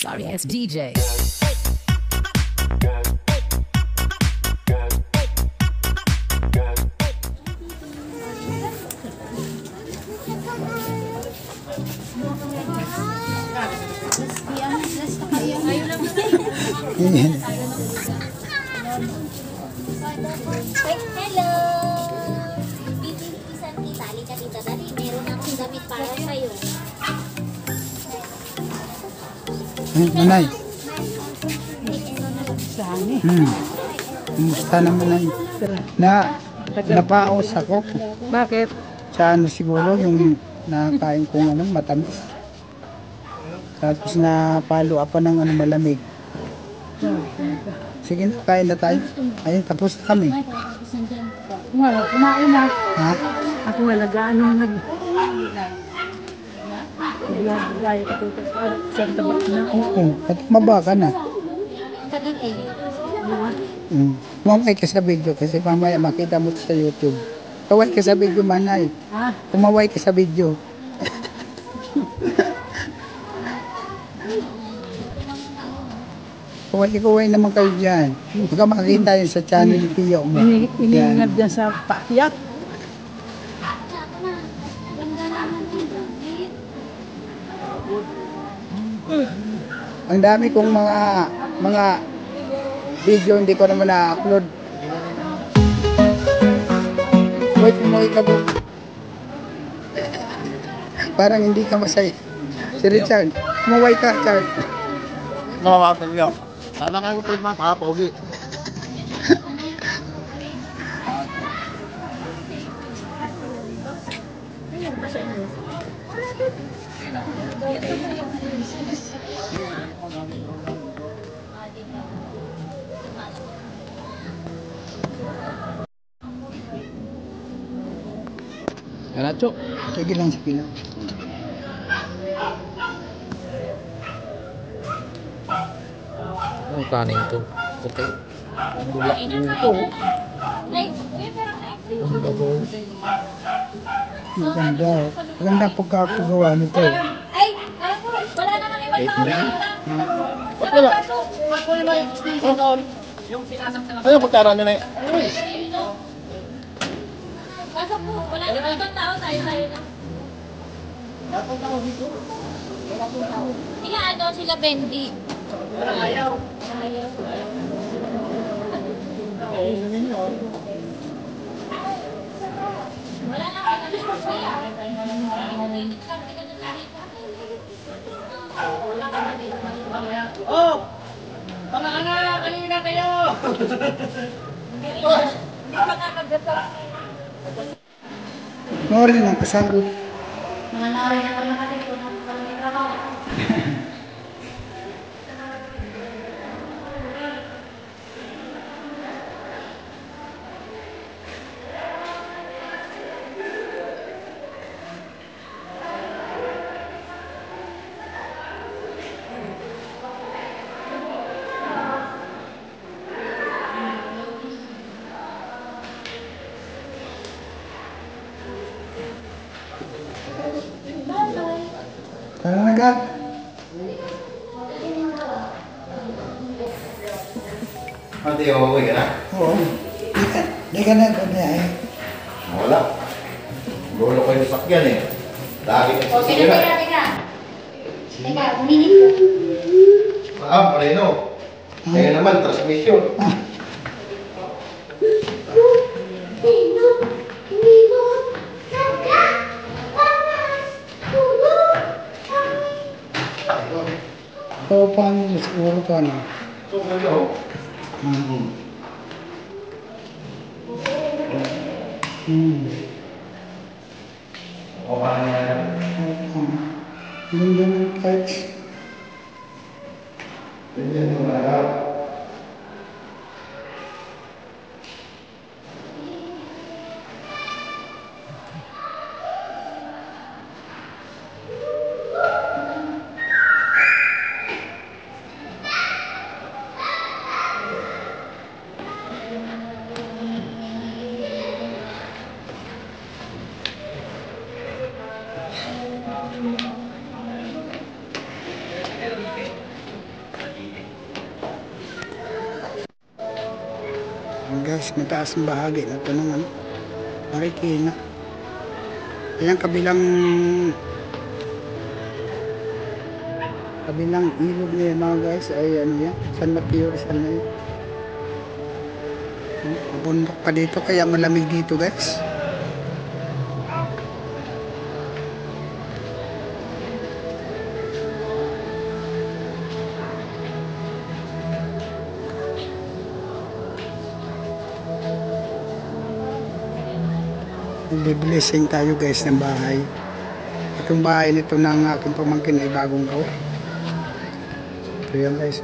Sorry ass DJ. Hello! Bibigyan kita. Halika dito. Dali, meron akong damit para sa'yo. Manay. Kumusta naman ay? Napaos ako. Bakit? Sa ano siguro yung nakain kong matamis. Tapos napalo pa ng malamig. Sige na, kain na tayo. Ayun, tapos na kami. Wala, kumain na. Ha? Ako nga nag-aanong Gaya ko dito sa tabak na. Oo, at maba ka na. Kumaway ka sa video kasi mamaya makita mo sa YouTube. Kumaway ka sa video, manay. Ha? Kumaway ka sa video. Kuway naman kayo dyan. Huwag ka makakita yun sa channel ni Pio mo. Iningad dyan sa paakyat. Ang dami kong mga video hindi ko naman na-upload. Wait, umuwi ka po. Parang hindi ka masaya. Si Richard, umuwi ka, Richard. Nakakatawa niya. Sana kayo po yung mga pogi. Ganacho. Sige lang, sige lang. Ang kanin to. Okay. Bulak din ito. Maganda. Maganda pagkakagawa nito. Ay! Wala naman iwan na kami. Ba't wala? Ano pagkaraan nyo na yun? Pasok po. Wala naman ibang tao. Tayo na. Sila ano, sila Bendy. Ayaw. Wala na kami. Oh! Mga anak! Kanina kayo! Nori lang kasama. Mga narin na pala kasi kung ano pala may trabaho. Tara na agad. Ate, okay ka na? Oo. Di ka na ganyan. Wala. Gulo ko yung sakyan eh. Lagi ka O, sa teka, sakyan. teka, teka. Teka, uminit ko. Preno. Ngayon naman, transmission. Oo, paano siguro ka na? So, kayo. O, paano yan? Ganda ng kahit. Ganyan yung lahat. guys, mataas ang bahagi na ito ng ano, Marikina. Ayan, kabilang ilog na yan mga guys ay ano yan, San Mateo Rizal na yan. Bundok pa dito kaya malamig dito guys. Blessing tayo guys ng bahay. Itong bahay nito ng aking pamangkin ay bagong gawa. Ito yan guys.